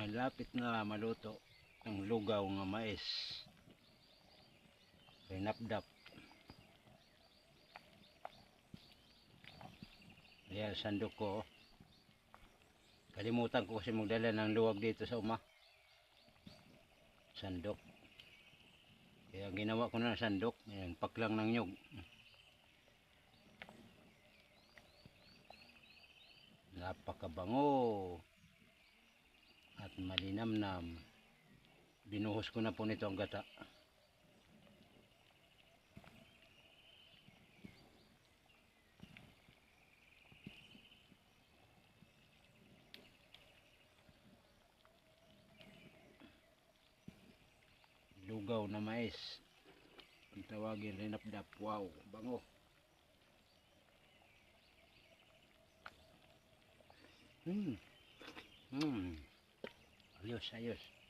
Malapit na maluto ang lugaw nga mais. Pinapdap. Ayan, sandok ko. Kalimutan ko kasi magdala ng luwag dito sa uma. Sandok. Kaya ginawa ko na sandok. Ayan, paklang ng nyug. Napakabango. At malinamnam. Binuhos ko na po nito ang gata. Lugaw na mais. Ang tawagin rinapdap. Wow, bango. Ayos, ayos.